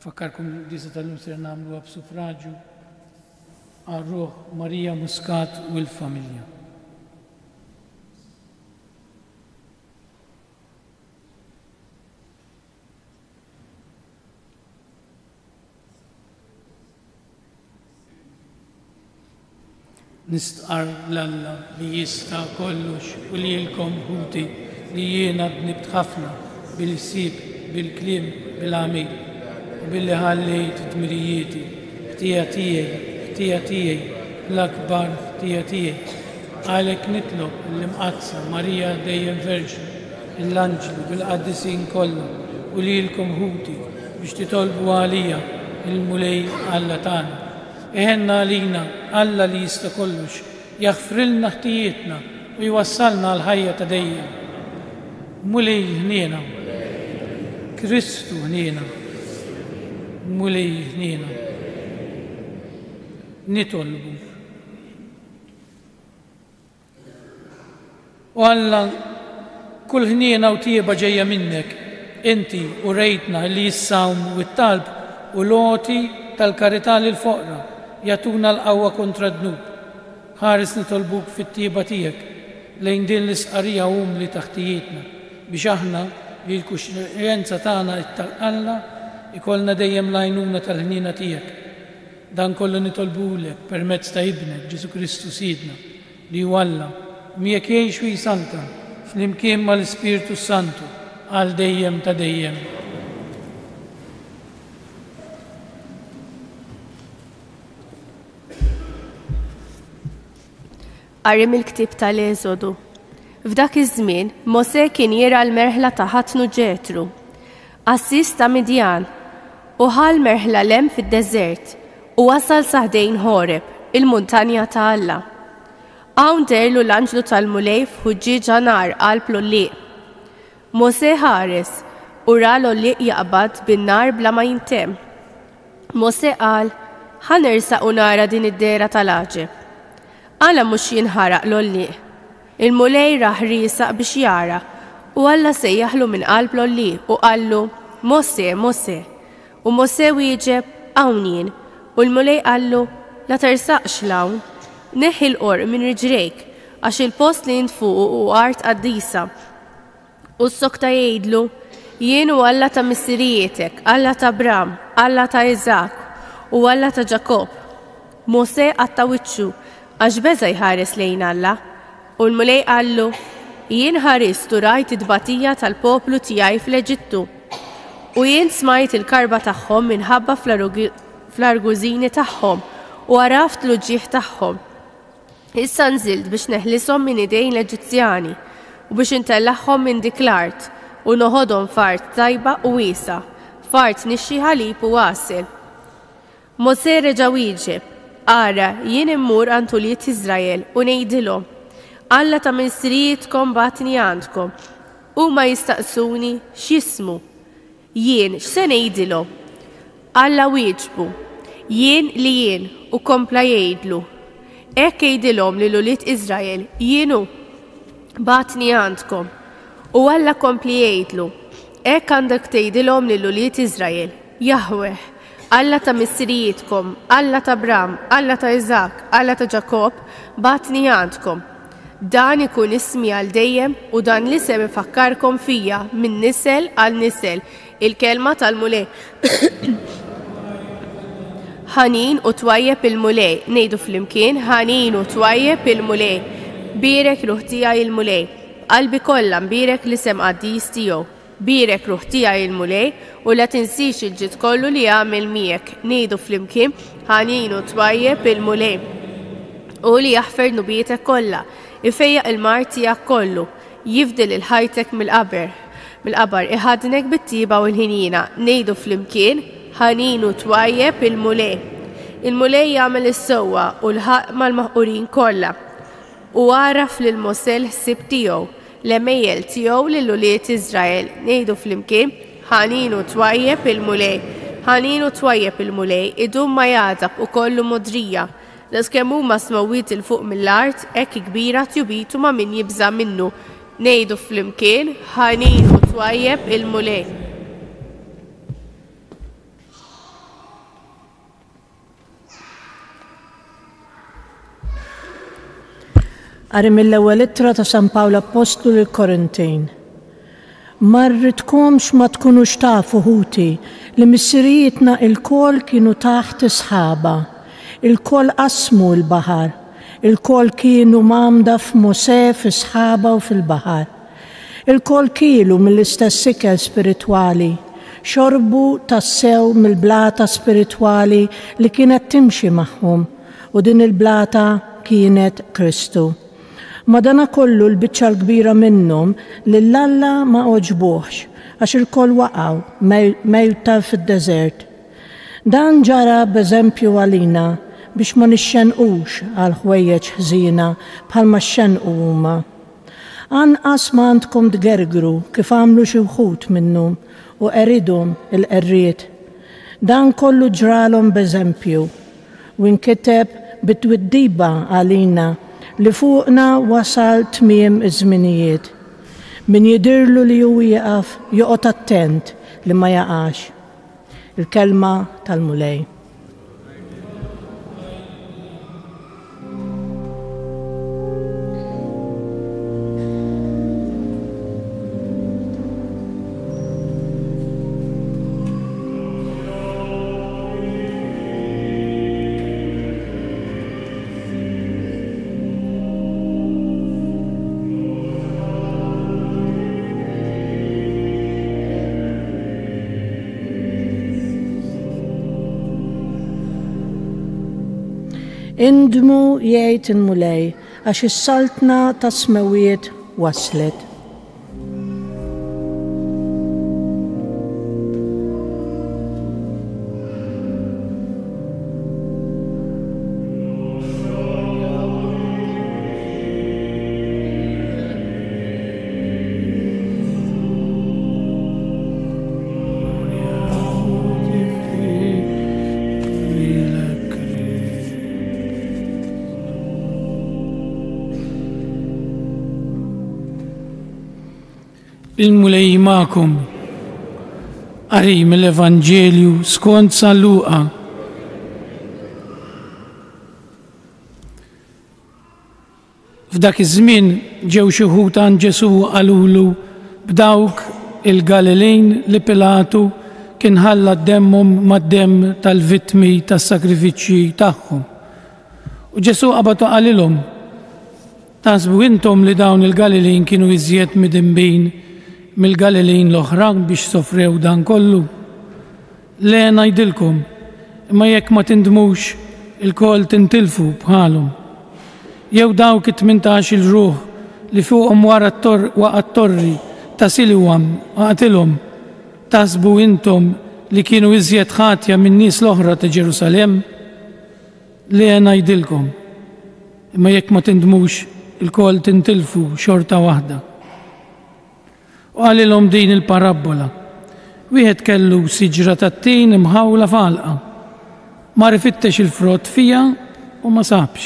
fakkarkom disa tal-lum ser nagħmluha b'suffraġġju għar-Ruħ Marija Muscat u l-familja. Nistqar l-Alla li jista' kollox u li jilkom ħuti li jiena bnibt ħafna bil-sib, bil-kliem, bil-għamil u billi ħallejt dmirijieti, ħtija tiegħi, l-akbar ħtija tiegħi. Għalhekk nitlob l-imqazza Marija dejjem Verġi, l-anġlu bil-qaddisin kollha u li jilkom ħuti biex titolbu għalija il-mulej Alla tagħna. Eħenna għalina Alla li jista' kollox jaħfrilna ħtijietna u jwassalna għal-ħajja ta' dejjem. Mulej ħniena, Kristu ħniena, mulej ħniena. Nitolbu. U Alla kull ħniena u tieba ġejja minnek, inti u rejtna li jissawm u t-talb u loti tal-karità lil foqra jatuna l-qawwa kontra d-dnub. Ħares nitolbuk fit-tieba tiegħek lejn din l-isqarija umli taħtijietna biex aħna li l-kuxjenza tagħna it-tal-Alla ikollna dejjem l-għajnuna tal-ħniena tiegħek. Dan kollu nitolbulek permezz ta' Ibnek Ġesu Kristu Sidna li hu Alla miegħek jgħix u jisalta flimkien mal-Ispiritu Santu għal dejjem ta' dejjem. Qari il-ktieb tal-Eżodu. F'dak iż-żmien Mosè kien jira l-merħla ta' ħatnu Ġetru, qassis ta' Midjan, u ħal merħla lem fid-deżert u wasal saħdejn Horeb, il-muntanja ta' Alla. Hawn derlu l-anġlu tal-mulej f'ħuġġieġa nar qalb l-Olliq. Mosè ħares u ra l-Olliq jaqbad bin-nar bla ma jintemm. Mosè qal: ħanersaq u nara din id-dera tal-għaġeb. Alla mhux jinħaraq l-Olliq. Il-mulej raħ riesaq biex jara u Alla sejjaħlu minn qalb l-Olliq u qallu: Mosè, Mosè. U Mosè wieġeb: hawn jien. U l-mulej qallu: la tersaqx l-hawn, neħħi l-qorq minn riġrejk għax il-post li jint fuqu u art qaddisa. U s-sokta jgħidlu: jien u Alla ta' missirietek, Alla ta' Abram, Alla ta' Iżak u Alla ta' Ġakob. Mosè qatta' wiċċu għax beża jħares lejn Alla. U l-mulej qallu: jien ħarist u rajt id-batija tal-poplu tiegħi fl-Eġittu. U jien smajt il-karba tagħhom minħabba fl-argużini tagħhom u għaraft l-uġġieħ tagħhom. Issa nżilt biex neħlishom minn idejn l-Eġizzjani u biex intellaħħom minn dik l-art u noħodhom f'art tajba u wiesa, f'art nixxi ħalib u wasil. Mosè reġa' wieġeb: ara jien immur għand ulied Iżrael u ngħidilhom: Alla ta' missirietkom batni għandkom u ma jistaqsuni x'ismu. Jien x'se ngħidilhom? Alla wieġbu: jien li jien u kompla jgħidlu. Hekk jgħidilhom lil ulied Iżrael: jienu batni għandkom. U Alla kompli jgħidlu: hekk għandek tgħidilhom lil ulied Iżrael: Jahweh, Alla ta' missirietkom, Alla ta' Abram, Alla ta' Iżak, Alla ta' Ġakob, batni għandkom. Dan ikun ismi għal dejjem u dan l-isem ifakkarkom fija minn nisel għal nisel, il-kelma tal-mulej. Ħanin u twajjeb il-mulej, ngħidu flimkien: ħanin u twajjeb il-mulej. Birek ruħ tiegħi il-mulej, qalbi kollha mbirek l-isem qaddis tiegħu. Birek ruħ tiegħi il-mulej u la tinsix il-ġid kollu li għamel miegħek, ngħidu flimkien: ħanin u twajjeb il-mulej. U li jaħfer nubietek kollha, ifejjaq il-mar tiegħek kollu, jifdil il-ħajtek mill-qabar, iħadnek bit-tiba u l-ħinina, ngħidu flimkien: ħanin u twajjeb il-mulej. Il-mulej jagħmel is-sewwa u l-ħaq mal-maħqurin kollha. U għaraf lil Mosè l-ħsieb tiegħu, l-emejjel tiegħu lil ulied Iżrael, ngħidu flimkien: ħanin u twajjeb il-mulej. Ħanin u twajjeb il-mulej idum ma jagħdab u kollu modrija. L-iskemm huma smawwiet il fuq mill-art hekk kbira tjubitu ma' min jibża minnu. Ngħidu flimkien: ħanin u twajjeb il-mulej. Qari mill-ewwel ittra ta' San Pawl Apostlu lill-Korintin. Marritkomx ma tkunux tafu ħuti li missirietna il-kol kienu taħt isħaba, il-kol qasmu l-baħar, il-kol kienu mamda f'Mosè f'isħaba u fil-baħar. Il-kol kielu mill-istess ikel spiritwali, xorbu tassew mill-blata spiritwali li kienet timxi magħhom u din il-blata kienet Kristu. Madana kollu l-biċċa l-kbira minnhom li l-Alla ma oġbuħx għax il-koll waqgħu mejta fid-deżert. Dan ġara b'eżempju għalina biex ma nixxenqux għal ħwejjeġ ħżina bħalma xxenqu huma. Anqas ma għandkom tgergru kif għamlu xi wħud minnhom u qeridhom il-qerriet. Dan kollu ġralhom b'eżempju u nkiteb bit-twiddiba għalina li fuqna wasal tmiem iż-żminijiet. Min jidirlu li hu jieqaf joqgħod attent li ma jaqax. Il-kelma tal-mulej. Indmu jgħid il-mulej għax is-saltna ta' smewiet waslet. Il-mulej ma'kom qari mill-Evanġelju skont San Luqa. F'dak iż-żmien ġew xi wħud għand Ġesu qalulu b'dawk il-Galilejn li Pilatu kien ħalla d-demmhom mad-demm tal-vittmi tas-sakrifiċċji tagħhom. U Ġesu qabad qalilhom: tasbu intom li dawn il-Galilejn kienu iżjed midinbin mill-Galilejn l-oħra biex sofrew dan kollu? Le ngħidilkom, imma jekk ma tindmux il-kol tintilfu bħalhom. Jew dawk it-18 il-ruħ li fuqhom wara t-torri ta' Silwam qatilhom, tasbu intom li kienu iżjed ħatja minn nies l-oħra ta' Ġerusalemm? Le ngħidilkom, imma jekk ma tindmux il-kol tintilfu xorta waħda. U għalilhom din il-parabola: wieħed kellu siġra tat-tin imħawla f'għalqa, mar ifittex il-frott fija u ma sabx.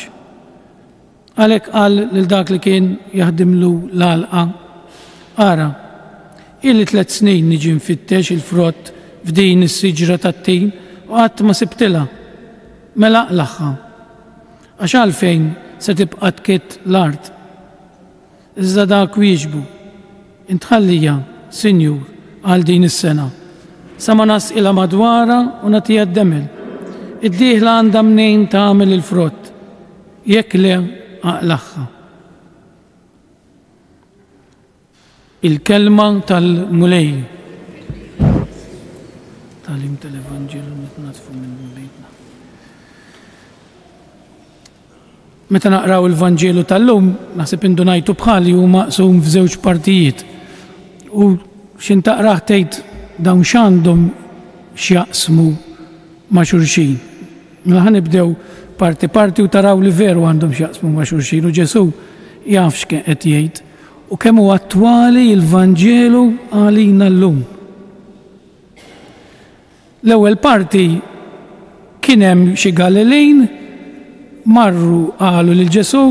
Għalhekk qal lil dak li kien jaħdimlu l-għalqa: ara, illi 3 snin niġi nfittex il-frott f'din is-siġra tat-tin u qatt ma sibtilha. Mela aqlaħħa, għax għalfejn se tibqa' tkett l-art. Iżda dak wieġbu: intħallija, Sinjur, għal din is-sena, sa ma nasqilha madwara u nagħtiha d-demel. Id-dieħla għandha mnejn tagħmel il-frott, jekk le aqlaħħa. Il-kelma tal-mulej. Talim tal-Evanġelju nitnatfu minn bejtna. Meta naqraw il-Vanġelu tal-lum, naħseb indunajtu bħali u maqsum f'żewġ partijiet. U x'intaqrah tgħid dawn x'għandhom x'jaqsmu ma' xulxin. Mela ħanibdew parti u taraw li veru għandhom x'jaqsmu ma' xulxin u Ġesu jaf x'qed jgħid u kemm huwa attwali l-Vanġelu għalina llum. L-ewwel parti kien hemm xi Galilejn marru qalu lil Ġesu: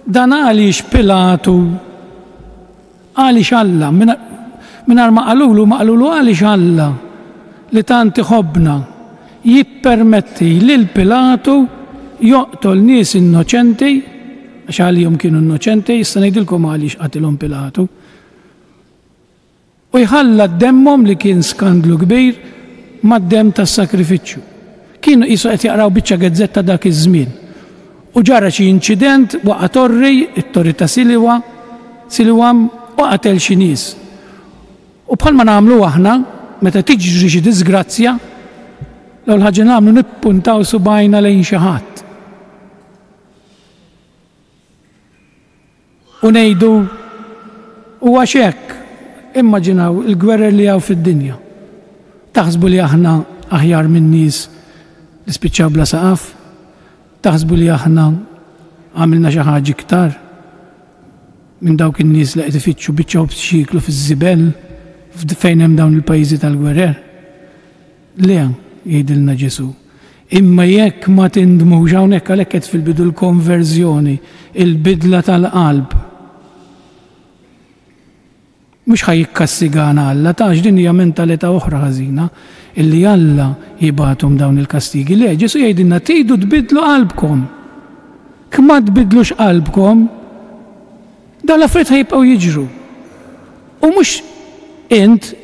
dan għaliex Pilatu għaliex Alla mingħajr ma qalulu għaliex Alla li tant iħobbna jippermetti lil Pilatu joqtol nies innoċenti għax għalihom kienu innoċenti, issa ngħidilkom għaliex qatilhom Pilatu. U jħalla d-demmhom li kien skandlu kbir mad-demm tas-sakrifiċċju. Kienu qisu qed jaqraw biċċa gazzetta dak iż-żmien. U ġara xi inċident waqa' torri, it-torri ta' Silwam u qatel xi nies. U bħalma nagħmlu aħna, meta tiġri xi disgrazzja, l-ewwel ħaġa nagħmlu nippuntaw subajna lejn xi ħadd. U ngħidu huwa hekk, immaġinaw il-gwerer li hawn fid-dinja. Taħsbu li aħna aħjar minn nies li spiċċaw bla saqaf? Taħsbu li aħna għamilna xi ħaġa iktar minn dawk in-nies li qed ifittxu biċċaw b'xiklu fiż-żibel fejn hemm dawn il-pajjiżi tal-gwerer? Le jgħidilna Ġesu. Imma jekk ma tindmux hawnhekk għalhekk qed fil-bidu l-konverżjoni, il-bidla tal-qalb. Mhux ħajjikkastigana Alla, tax din hija mentalità oħra ħażina illi Alla jibgħathom dawn il-kastigi. Le, Ġesu jgħidilna tridu tbidlu qalbkom. Kma tbidlux qalbkom, dan l-affarijiet ħajbqgħu jiġru. U mhux int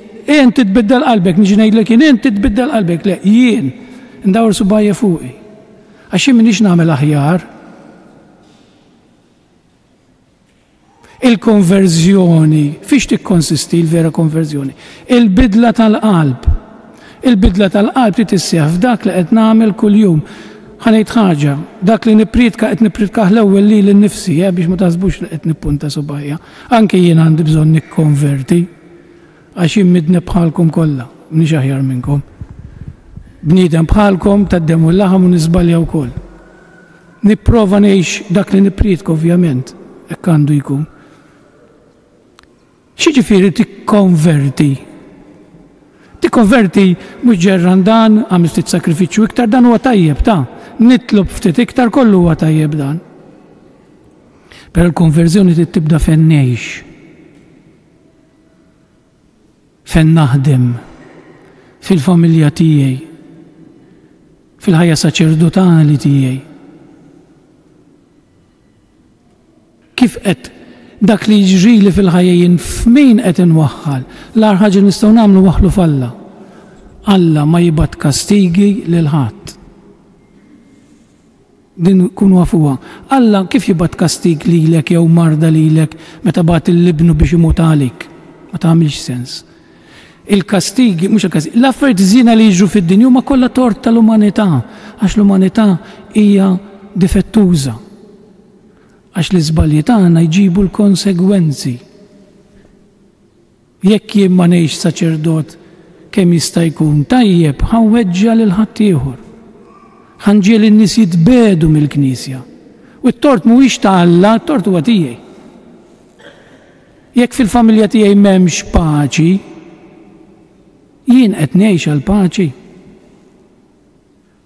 titbiddel qalbek, niġi ngħidlek int titbiddel qalbek, le, jien ndawr subajja fuqi. Għax jien m'iniex nagħmel aħjar. Il-konverżjoni, fiex tikkonsisti l-vera konverżjoni? Il-bidla tal-qalb. Il-bidla tal-qalb trid issejħ f'dak li qed nagħmel kuljum. Ħanejt ħaġa, dak li nippritka qed nippritkah l-ewwel li l-nifsi biex ma taħsbux li qed nippunta subajja. Anke jien għandi bżonn nikkonverti għax jien midni bħalkom kollha, mniex aħjar minnkom. Bniedem bħalkom taddemu l-laħam u niżbalja wkoll. Nipprova ngħix dak li nippritka ovvjament, hekk għandu jkun. X'jiġifieri tikkonverti? Tikkonverti mhux ġerrandan għamil ftit sakrifiċċju iktar, dan huwa tajjeb ta' nitlob ftit iktar kollu huwa tajjeb dan. Però l-konverżjoni trid tibda fejn ngħix. Fejn naħdem, fil-familja tiegħi, fil-ħajja saċerdotali tiegħi. Kif qed dak li jiġrili fil-ħajja jien f'min qed inwaħħal, l-ar ħaġa nistgħu nagħmlu waħlu f'Alla. Alla ma jibgħat kastigi lil ħadd. Din kun wafuha. Alla kif jibgħat kastig lilek jew marda lilek meta bagħat il-libnu biex imut għalik? Ma tagħmilx sens. Il-kastigi, mhux il-kastigi, l-affarijiet żiena li jiġru fid-dinja huma kollha tort tal-umanità, għax l-umanità hija difettuża. Għax l-iżbalji tagħna jġibu l-konsegwenzi. Jekk jien ma ngħix saċerdot kemm jista' jkun tajjeb, ħanweġġa lil ħadd ieħor. Ħanġiel in-nies jitbedu mill-Knisja. U t-tort mhuwiex ta' Alla, t-tort huwa tiegħi. Jekk fil-familja tiegħi m'hemmx paċi, jien qed ngħix għal paċi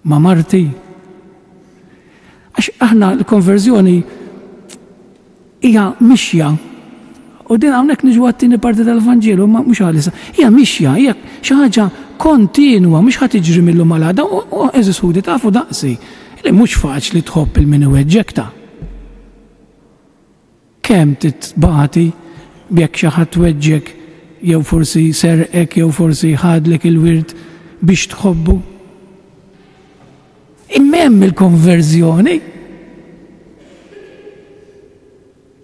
ma' marti. Għax aħna l-konverżjoni hija mixja, u din hawnhekk niġu għat-tieni parti tal-Evanġelu, ma mhux għalisa. Hija mixja, hija xi ħaġa kontinwa, mhux ħadd tiġri mill-lum għal għada, u eżis ħudi tafu daqsi. Li mhux faċli tħobb il-min iweġġekta. Kemm titbagħti b'jekk xi ħadd weġġek jew forsi serqek jew forsi ħadlek il-wirt biex tħobbu. Imma hemm il-konverżjoni.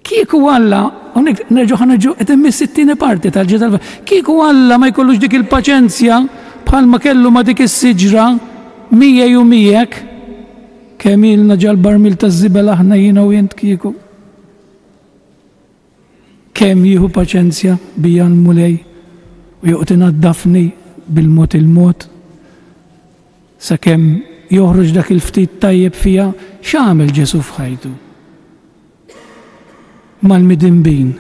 Kieku Alla, hawnhekk nerġgħu qed hemm is-60 parti tal-ġedel. Kieku Alla ma jkollux dik il-paċenzja bħalma kellu ma dik is-siġra miegħi u miegħek kemm ilna ġal-barmil taż-żibel aħna jiena u jent kieku. Kemm jieħu paċenzja bija mulej u joqgħod inaddafni bil-mod il-mod sakemm joħroġ dak il-ftit tajjeb fiha, x'għamel Ġesu f'ħajtu? Mal-midinbin,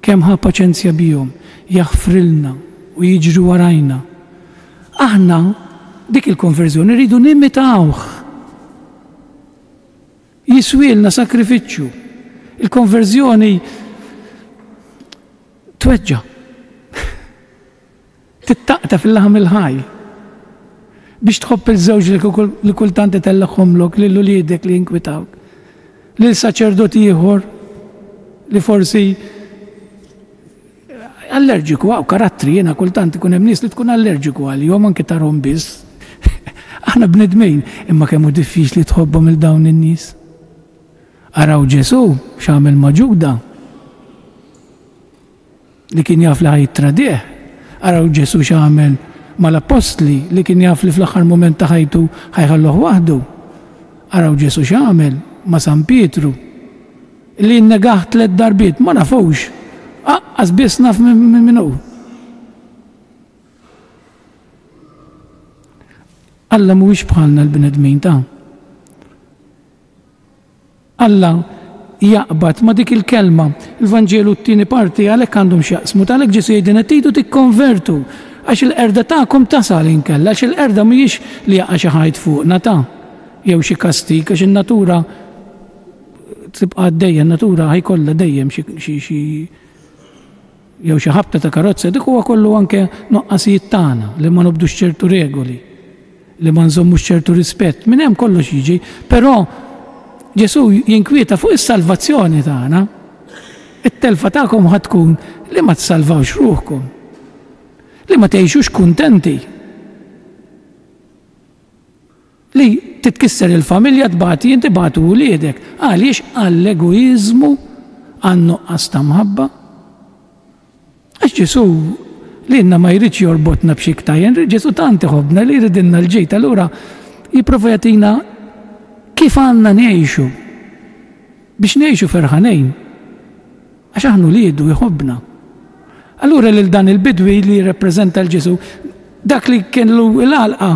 kemm ħa paċenzja bihom, jaħfrilna u jiġru warajna. Aħna dik il-konverżjoni rridu nimitawh. Jiswielna sakrifiċċju. Il-konverżjoni tweġġa. Tittaqta fil-laħam il-ħaj. Biex tħobb il-żewġ li kultant itellaqhomlok lil uliedek li jinkwitawk. lil saċerdoti ieħor li forsi allerġiku għaw karattri, jiena kultant ikun hemm nies li tkun allerġiku għalihom anke tarhom biss. Aħna bnedmejn, imma kemm hu diffiċli tħobbhom il dawn in-nies. Araw Ġesu x'għamel ma' Ġuda li kien jaf li ħajtradih. Araw Ġesu x'għamel mal-apostli li kien jaf li fl-aħħar mument ta' ħajtu ħajħalluh waħdu. Araw Ġesu x'għamel ma' San Pietru li nnegaħ 3 darbiet ma nafux. Aqqas biss naf minn hu. Alla mhuwiex bħalna l-bnedmin ta'. Alla jaqbad ma dik il-kelma, il-Vanġelu t-tieni parti għalhekk għandhom x'jaqsmu, għalhekk Ġesu jgħidilna tridu tikkonvertu għax il-qerda tagħkom tasal inkella, għax il-qerda mhijiex li jaqa' xi ħadd fuqna ta' jew xi kastik għax in-natura tibqa' għaddejja, n-natura ħajkollha dejjem xi jew xi ħabta ta' karozza, dik huwa kollu anke noqqasijiet tagħna li ma nobdux ċertu regoli, li ma nżommux ċertu rispett, minn hemm kollox jiġi, però Ġesu jinkwieta fuq is-salvazzjoni tagħna. It-telfa tagħkom ħad tkun li ma tsalvawx ruħkom, li ma tgħixux kuntenti, li titkisser il-familja tbagħti inti bagħtu wliedek għaliex għall-egoiżmu għan-nuqqas ta' mħabba. Għax Ġesu li inna ma jridx jorbotna b'xi ktajjen, Ġesu tant iħobbna li jridilna l-ġejt, allura jipprova jagħtina kif għandna ngħixu biex ngħixu ferħanejn għax aħna liedu jħobbna. Allura lil dan il-bidwi li jirrappreżenta l-Ġesu dak li kienu l-għalqa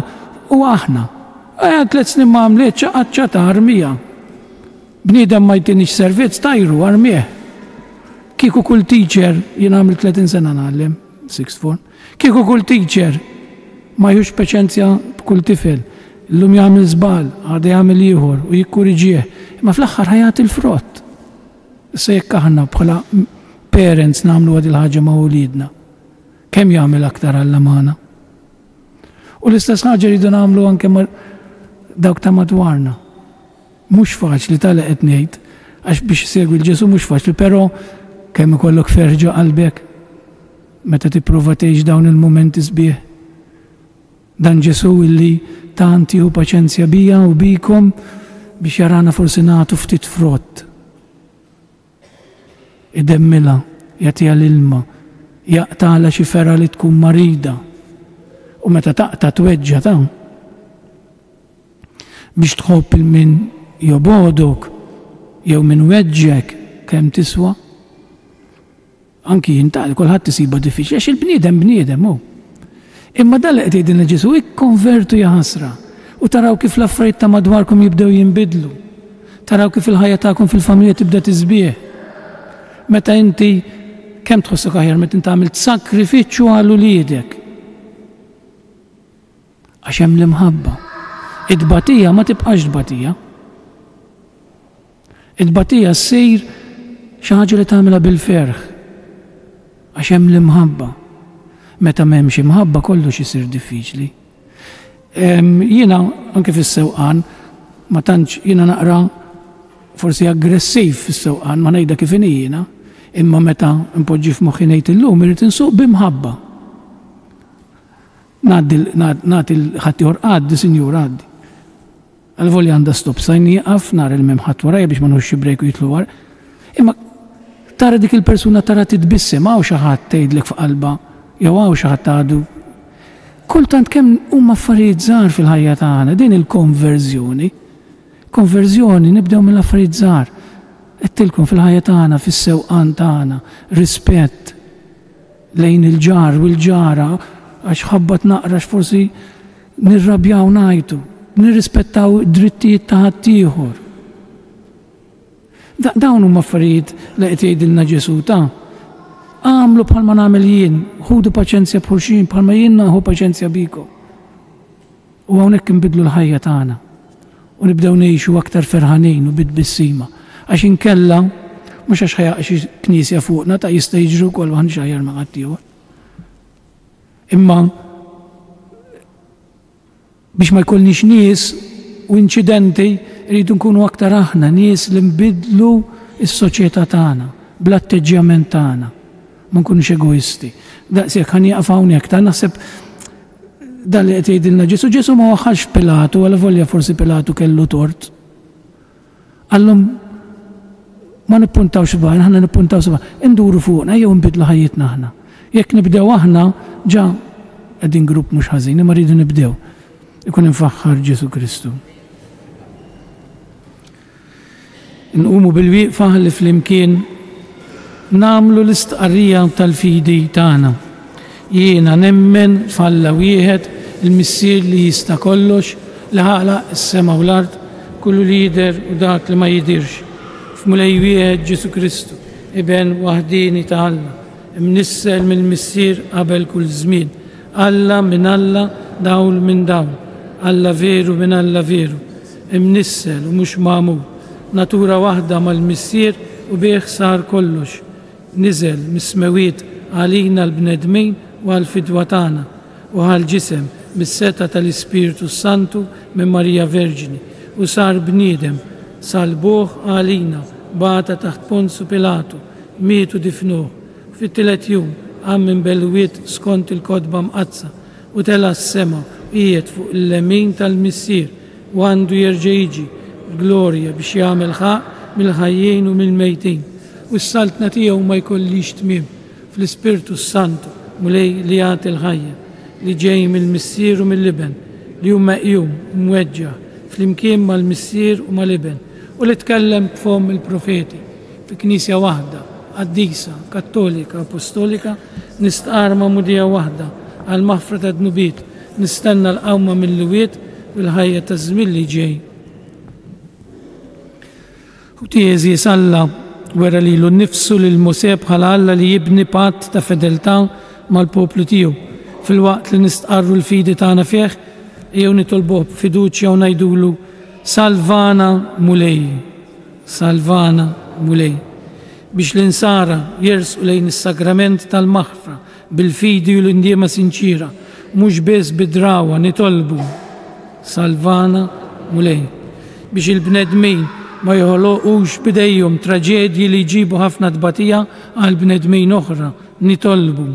u aħna. 3 snin ma għamlet ċaqaċċata armija. Bniedem ma jtinix servizz tajru armieħ. Kieku kull teacher, jien għamil 30 sena nagħallem, 6th form, kieku kull teacher ma jux paċenzja b'kull tifel, l-lum jagħmel żball, għada jagħmel ieħor u jikkuriġih, imma fl-aħħar ħajat il-frott. Issa jekk aħna bħala parents nagħmlu għad il-ħaġa ma' wliedna, kemm jagħmel aktar għall-amana. U l-istess ħaġa rridu nagħmlu anke dawk ta' madwarna. Mhux faċli tagħlaq qed ngħid, għax biex segwi l-Ġesu mhux faċli, però kemm ikollok ferġa qalbek meta tipprova tgħix dawn il-mumenti sbieħ. Dan Ġesu illi tant jieħu paċenzja bija u bikom biex jarana forsi nagħtu ftit frott. Idemmilha, jagħtiha l-ilma, jaqtala xi fera li tkun marida u meta taqta' tweġġa ta' biex tħobb il-min jobodok jew min weġġek kemm tiswa. Anki jintaqal kulħadd isiba diffiċli għax il-bniedem bniedem hu. Imma dan li qed jgħidilna Ġesu ikkonvertu ja ħasra u taraw kif l-affarijiet ta' madwarkom jibdew jinbidlu. Taraw kif il-ħajja tagħkom fil-familja tibda tiżbieħ. Meta inti kemm tħossok aħjar meta inti għamilt sakrifiċċju għal uliedek. Għax hemm l-imħabba. Id-batija ma tibqax tbatija. Id-batija ssir xi ħaġa li tagħmilha bil-ferħ. Għax hemm l-imħabba. Meta m'hemmx imħabba kollox isir diffiċli. Jiena anke fis-sewqan ma tantx jiena naqra forsi aggressiv fis-sewqan ma ngħidha kif inhi jiena, imma meta npoġġi f'moħħi ngħid illum irid insuq b'imħabba. Nagħti l-ħadd ieħor għaddi sinjur għaddi. Għal-volja għandha stop sign jieqaf nara l-memħat warajja biex ma nħuxx brejk u jitlu war. Imma tara dik il-persuna tara titbissem għaw xi ħadd tgħidlek f'qalba jew għaw xi ħadd għadu. Kultant kemm huma affarijiet żgħar fil-ħajja tagħna din il-konverżjoni. Konverżjoni nibdew mill-affarijiet żgħar. Qedtilkom fil-ħajja tagħna, fis-sewqan tagħna, rispett lejn il-ġar u l-ġara għax ħabbat naqra forsi nirrabjaw ngħidu, nirrispettaw drittijiet ta' ħaddieħor. Dawn huma affarijiet li qed jgħidilna Ġesu ta' għamlu bħalma nagħmel jien, ħudu paċenzja b'xulxin bħalma jien naħu paċenzja bikom. U hawnhekk inbidlu l-ħajja tagħna u nibdew ngħixu aktar ferħanin u bid-bissima. Għax inkella mhux għax ħajaq xi knisja fuqna ta' jista' jiġru wkoll waħda xaħjar ma' ħaddieħor. Imma biex ma jkollniex nies u inċidenti rridu nkunu aktar aħna nies li nbidlu s-soċjetà tagħna bl-atteġġjament tagħna. Ma nkunux egoisti. Daqshekk ħan jaqaf hawnhekk ta' naħseb dan li qed jgħidilna Ġesu. Ġesu ma waħħax Pilatu, għal volja forsi Pilatu kellu tort. Għallhom ma nippuntawx b'għajn, ħana nippuntaw subgħajn. Induru fuqna jew nbidlu ħajjitna aħna. Jekk nibdew aħna ġa qegħdin grupp mhux ħażin, imma rridu nibdew. Ikun infaħħar Ġesu Kristu. Nqumu bil-wieqfa li flimkien namlu l-istqarrija tal-fidi tagħna. Jiena nemmen f'Alla wieħed il-missier li jista' kollox li ħalaq is-sema u l-ard, kullu li jidher u dak li ma jidirx. F'Mulej wieħed Ġesu Kristu, Iben waħdini ta' Alla, imnissel mill-missier qabel kull żmien. Alla minn Alla, dawl minn dawl. Alla veru minn Alla veru. Imnissel u mhux magħmul. Natura waħda mal-missier u bih sar kollox. Niżel mis-smewiet għalina l-bnedmin u għal-fidwa tagħna u għal-ġisem bis-seta tal-Ispiritu Santu minn Marija Verġini u sar bniedem salbuh għalina bata taħt Ponzu Pilatu, mietu difnuh. Fit-tielet jum għam belwiet skont il-kodba mqazza u tela s-sema qiegħed fuq il-lemin tal-missier u għandu jerġa' jiġi glorja biex jagħmel ħaq mill-ħajjin u mill-mejtin. U s-saltna tiegħu ma jkollix tmiem fl-Ispiritu Santu mulej li jagħti l-ħajja li ġej mill-missier u mill-liben li hu meqjum u mweġġa' flimkien mal-missier u mal-liben u li tkellem b'fom il-profeti fi knisja waħda qaddisa, kattolika, apostolika, nistqar mudija waħda għal maħfra ta' dnubiet, nistenna l-qawma mill-wiet u l-ħajja ta' żmien li ġej. U tiezi Alla wera lilu nnifsu lil Mosè bħala Alla li jibni patt ta' fedeltà mal-poplu tiegħu. Fil-waqt li nistqarru l-fidi tagħna fih, jew nitolbuh b'fiduċja u ngħidulu salvana mulej, salvana mulej. Biex l-insara jersqu lejn is-sagrament tal-maħfra bil-fidi u l-indiema sinċira, mhux biss bidrawa nitolbu salvana mulej. Biex il-bnedmin ma joħloqux bidejhom traġedji li jġibu ħafna tbatija għal bnedmin oħra nitolbu.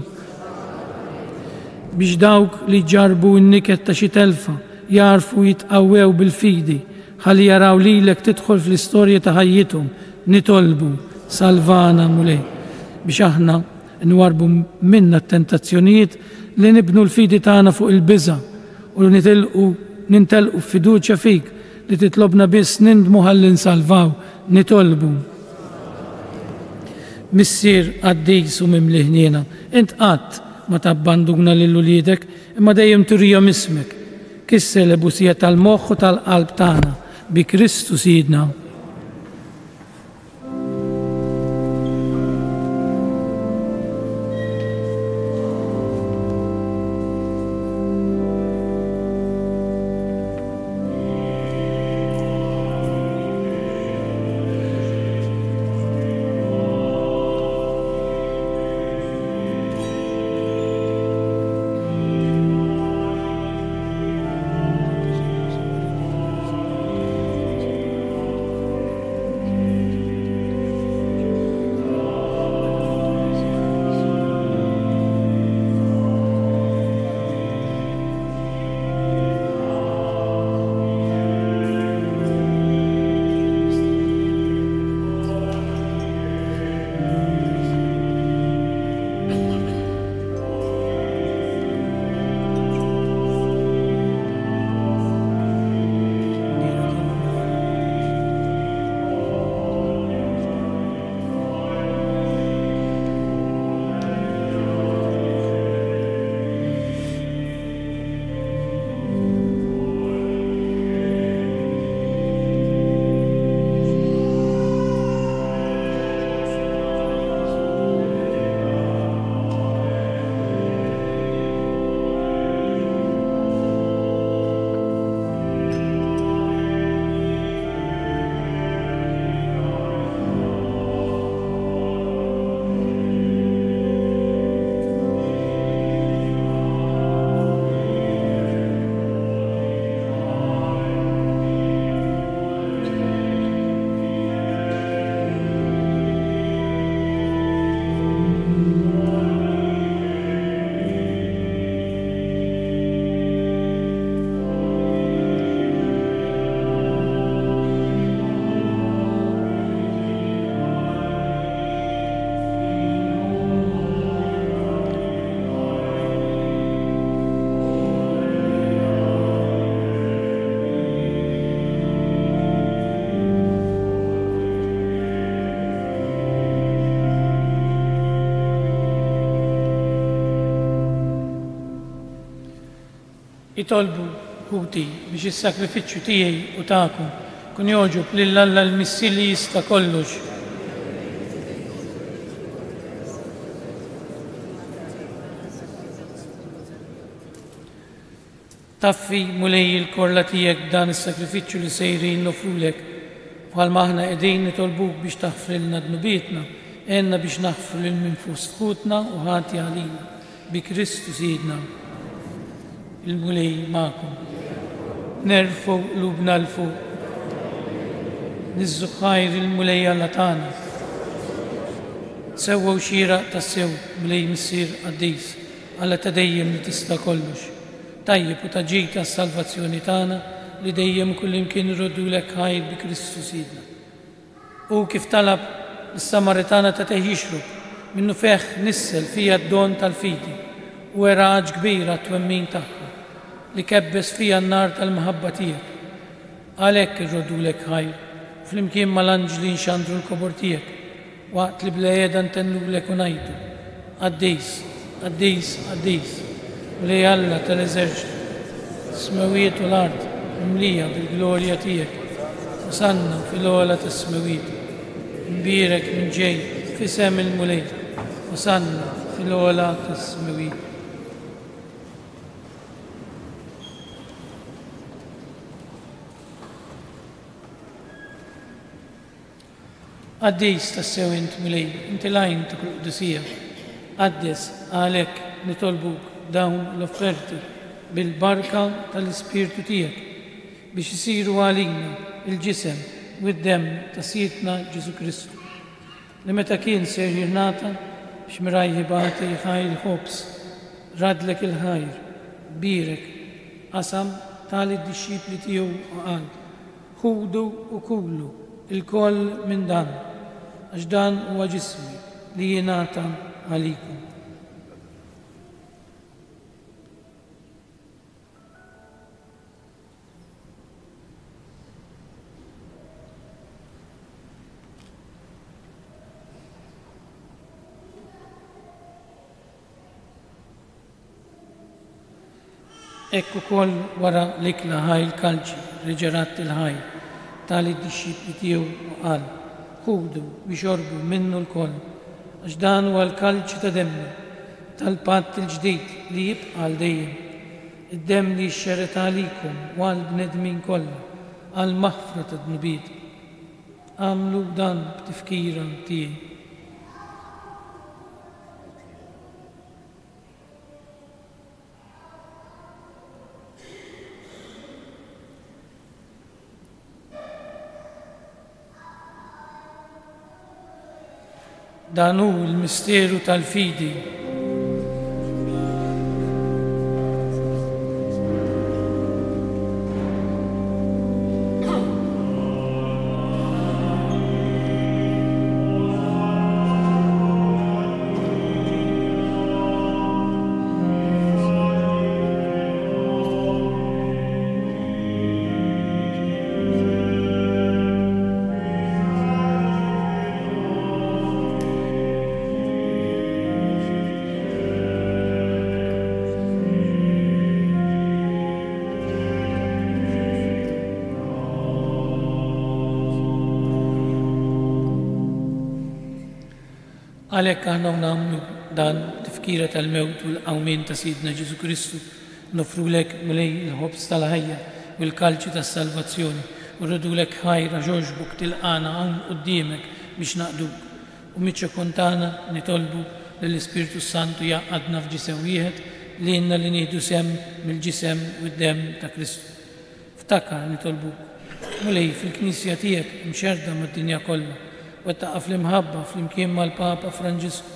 Biex dawk li ġarbu n-niket ta' xi telfa jarfu jitqawwew bil-fidi ħalli jaraw lilek tidħol fl-istorja ta' ħajjithom nitolbu salvana mulej. Biex aħna nwarbu minna t-tentazzjonijiet li nibnu l-fidi tagħna fuq il-biża u nintelqu f'fiduċja fik li titlobna biss nindmu ħalli nsalvaw nitolbu. Missier qaddis u mimli ħniena, int qatt ma tabbanduna lil uliedek imma dejjem turihom ismek. Kissel busija tal-moħħ u tal-qalb tagħna bi Kristu Sidna. jitolbu ħuti biex is-sakrifiċċju tiegħi u tagħkom kun jogħġob lil Alla l-Missir li jista' kollox. Taffi mulej il-korla tiegħek dan is-sakrifiċċju li sejrin nofrulek bħalma aħna qegħdin nitolbuk biex taħfrilna dnubietna, għenna biex naħfru lil min fost ħutna u ħati għalina bi Kristu Sidna. Il-mulej magħkom. Nerfu qlubna l-fuq. Niżżu ħajr il-mulej Alla tagħna. Sewwa xieraq tas-sew mulej Missier Qaddis Alla ta' dejjem li tista' kollox. Tajjeb u taġġid tas-salvazzjoni tagħna li dejjem kullimkien irroddulek ħajr bi Kristu Sidna. U kif talab is-Samaritana ta' teħ jixrob minnu feħ nissel fija d-don tal-fidi u eraġ kbira t-twemmin tagħha li kebbes fija n-nar tal-maħabba tiegħek. Għalhekk irroddulek ħajr flimkien mal-anġli nxandru l-kobor tiegħek waqt li bla qiegħda ntennulek u ngħidu Qaddis, Qaddis, Qaddis mulej Alla tal-eżerċitu, s-smawiet u l-art mimlija bil-glorja tiegħek, Osanna fil-ogħla tas-smawiet, imbierek minn ġej f'isem il-mulej, Osanna fil-ogħla tas-smawiet. Qaddis tas-sew int mulej, inti lajn ta' Qudusija, Qaddes għalhekk nitolbuk dawn l-offerti bil-barka tal-Ispirtu tiegħek biex isiru għalina il-ġisem u d-demm ta' Sidna Ġesu Kristu li meta kien ser jirnata x'mirajħi bagħti ħajr ħobs radlek il-ħajr birek qasam tal-disċipli tiegħu u qal ħudu u kullu il-koll minn dan għax dan huwa ġismi li jingħata għalikum. Ekku koll wara l-ikla ħaj il-kalċi, reġerat il-ħaj, tali d-disċipli tiegħu u qal, ħudu biex jorbu minnu l-koll, għax dan huwa l-kalċi ta' demmi, tal-patt il-ġdid li jibqa' għal dejjem, id-demm li xxeret għalikom u għal bnedmin kollha, għal maħfra ta' dnubiet. Għamlu dan b'tifkira tiegħi. Dan hu l-misteru tal-fidi. Għalhekk aħna nagħmlu dan tifkira tal-mewt u l-qawmien ta' Sidna Ġesu Kristu nofrulek mulej il-ħobs tal-ħajja u l-kalċi tas-salvazzjoni u rridulek ħajra ġoġbuk tilqana hawn quddiemek biex naqduk u miċ-ċekkuntana nitolbu lill-Ispirtu Santu jaqgħadna f'ġisem wieħed li jenna li nieħdu sem mill-ġisem u d-demm ta' Kristu. Ftakar nitolbuk mulej fil-Knisja tiegħek imxerda mad-dinja kollha wettaqqa fl-imħabba flimkien mal-Papa Franġisku,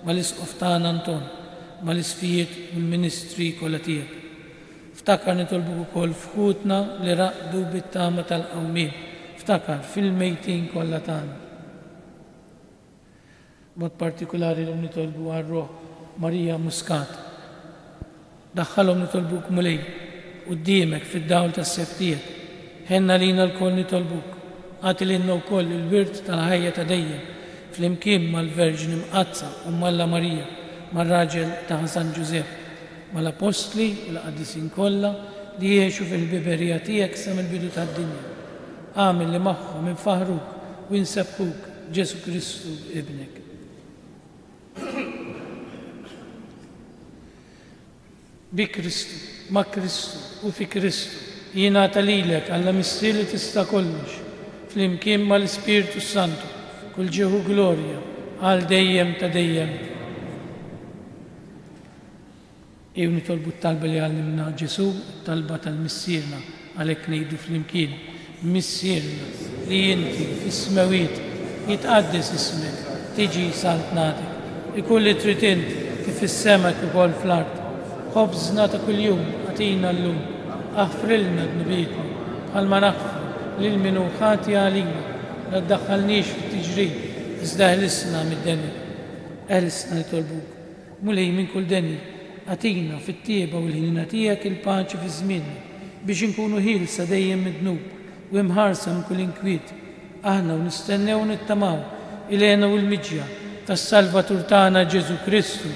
mal-Isqof tagħna Anton, mal-isfijiet u l-ministri kollha tiegħek. Ftakar nitolbuk ukoll f'ħutna li raqdu bit-tama tal-qawmien, ftakar fil-mejtin kollha tagħna. Mod partikolari li nitolbu għar-Roħ Marija Muscat. Daħħalhom nitolbuk mulej quddiemek fid-dawl tas-seb tiegħek. Ħenna lina l-koll nitolbuk. Għati l-inna u koll il-wirt tal-ħajja ta' dejjem fl-imkien mal-Verġin imqazza u Malla Marija, mal-raġel ta' Ħasan Ġużepp, mal-apostli u l-qaddisin kollha li jgħixu fil-biberija tiegħek sa mill-bidu tad-dinja. Għamil li magħhom infaħruk u nsebbħuk Ġesu Kristu ibnek. Bi Kristu, ma' Kristu u fi Kristu jingħata lilek Alla missier li tista' kollox flimkien mal-Ispiritu Santu kull ġieħu glorja għal dejjem ta' dejjem. Jew nitolbu t-talba li għallimna Ġesu, talba tal-missierna għalhekk ngħidu flimkien, missierna li inti fis-smawiet jitqaddes ismek, tiġi saltnatek, ikun li trid inti kif fis-sema kif ukoll fl-ard. Ħobżna ta' kuljum għatina llum, aħfrilna d-nubietna bħalma naħfru lil min hu ħati għalina, la ddaħħalniex fit-tiġrid, iżda ħlisna mid-deni. Ħlisna nitolbuk, mulej minn kull deni, għatina fit-tieba u l-ħinina tiegħek il-paċi fi żmienna biex inkunu ħielsa dejjem mid-dnub u imħarsa minn kull inkwiet. Aħna u nistennew u nittamaw ilena u l-miġja tas-Salvatur tagħna Ġesu Kristu.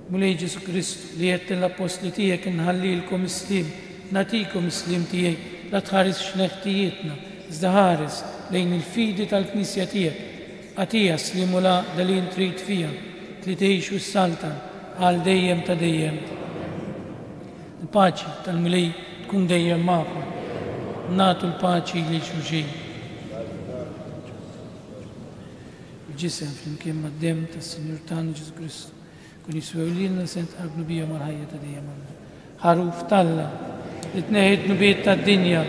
Mulej Ġesu Kristu li qed l-apostli tiegħek inħallilkom islim, nagħtikom islim tiegħi la tħares x'neħtijietna, iżda ħares lejn il-fidi tal-Knisja tiegħek. Għatija slimu la dalin trid fija, li tgħix u s-saltan għal dejjem ta' dejjem. Il-paċi tal-Mulej tkun dejjem magħkom. Nagħtu l-paċi lil xulxin. Il-ġisem flimkien mad-dem tas-Sinjur tagħna Ġesu Kristu kun jiswew lilna sent qalbnu bija mal-ħajja ta' dejjem. Ħaruf talla li tneħħid nubiet tad-dinja.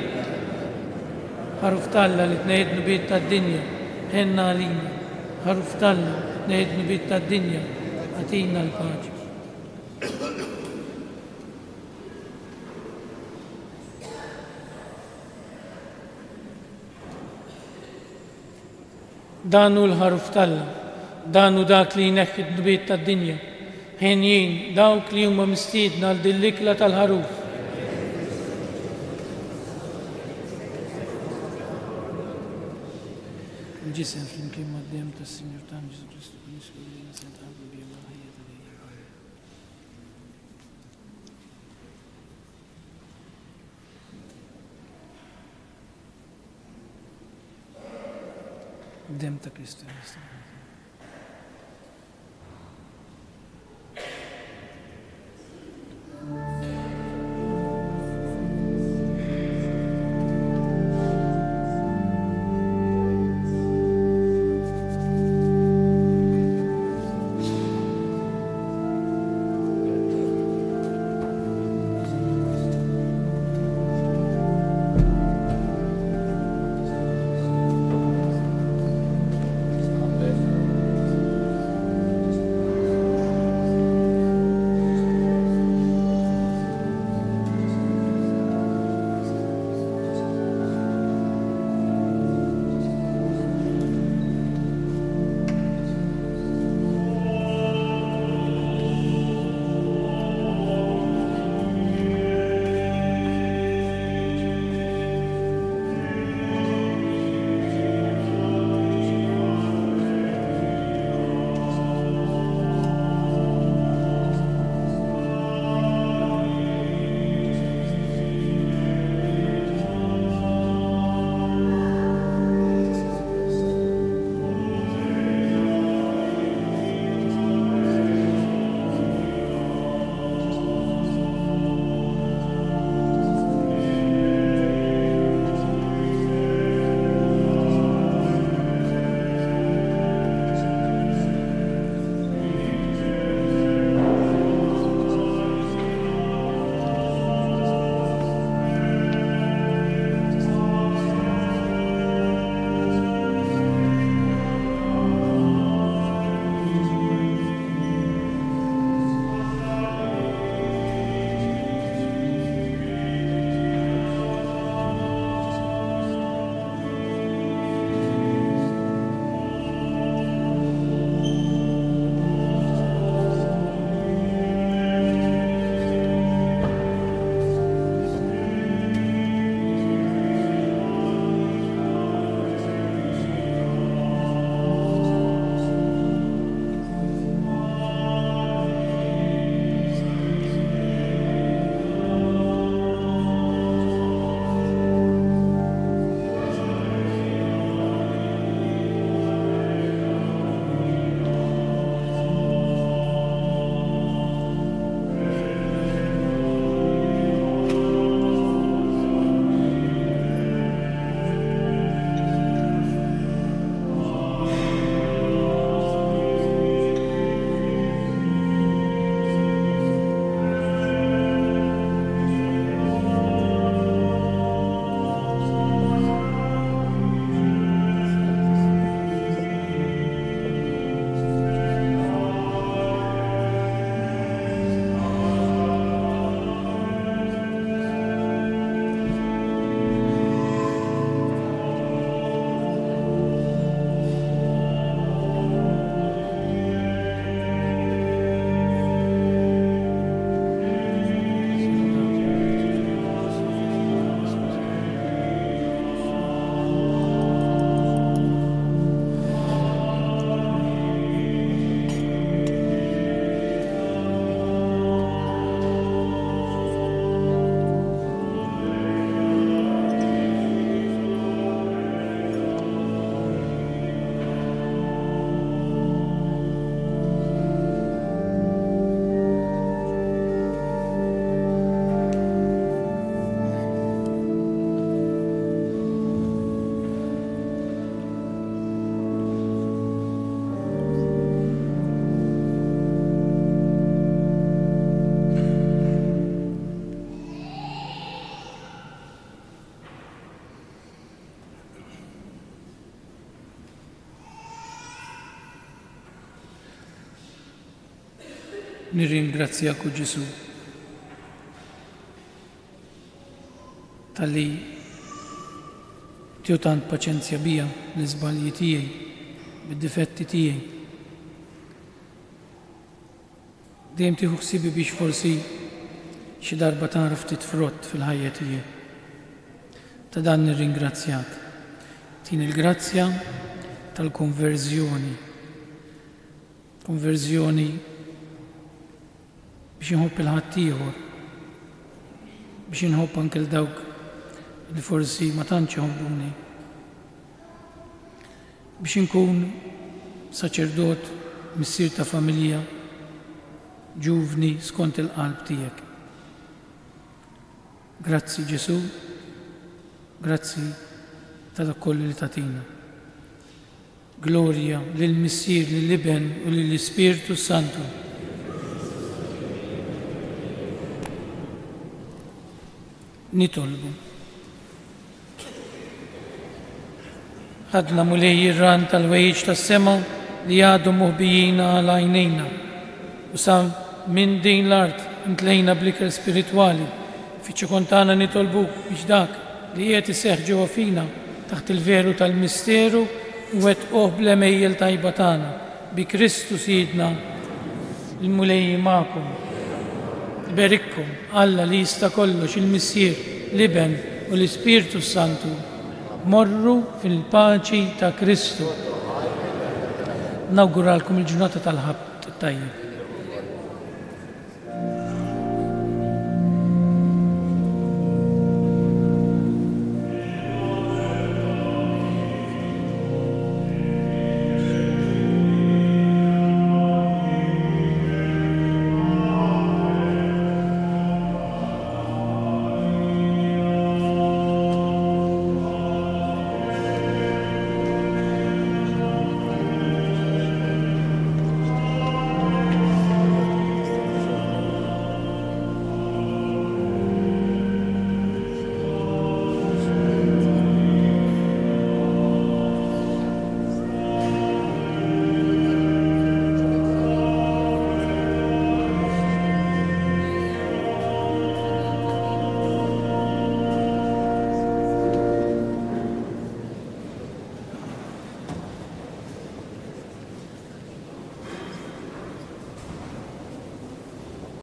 Ħaruf talla li tneħħid nubiet tad-dinja. Ħenna għalina. Ħaruf talla tneħħid nubiet tad-dinja. Għatina l-paċi. Danu l-ħaruf talla, danu dak li jneħħid nubiet tad-dinja. Ħenjin dawk li huma mistiedna għal din l-ikla tal-ħaruf. Il-ġisem flimkien mad-dem tas-Sinjur tagħna Ġesu Kristu kun jiswew lilna sent qalbnu bija mal-ħajja ta' dejjem. Dem ta' Kristu. nirringrazzjak u Ġesu tal-li tiju tant paċenzja bija l-iżbalji tiegħi, bid-difetti tiegħi. Dejjem tieħu ħsibi biex forsi xi darba tara ftit frott fil-ħajja tiegħi. Ta' dan nirringrazzjak. Tin il-grazzja tal-konverżjoni. Konverżjoni biex inħobb il-ħadd ieħor, biex inħobb anke l-dawk li forsi ma tantx iħobbuni. Biex inkun saċerdot missier ta' familja ġuvni skont il-qalb tiegħek. Grazzi Ġesu, grazzi ta' dak kollu li tatina. Glorja lill-Missier, lill-Iben u lill-Ispiritu Santu. Nitolbu. Ħadna mulej ir-ran tal-wejġ tas-sema li għadu muħbijina għal għajnejna u sa minn din l-art intlejna bl-ikel spiritwali fiċċu kontana nitolbuk biex dak li qiegħed iseħħ ġewwa fina taħt il-veru tal-misteru u wettquh bl-emejjel tajba tagħna bi Kristu Sidna il-mulej magħkom. Berikkom Alla li jista' kollox il-Missier, l-Iben u l-Ispiritu Santu. Morru fil-paċi ta' Kristu. Nawguralkom il-ġurnata tal-ħabt tajjeb.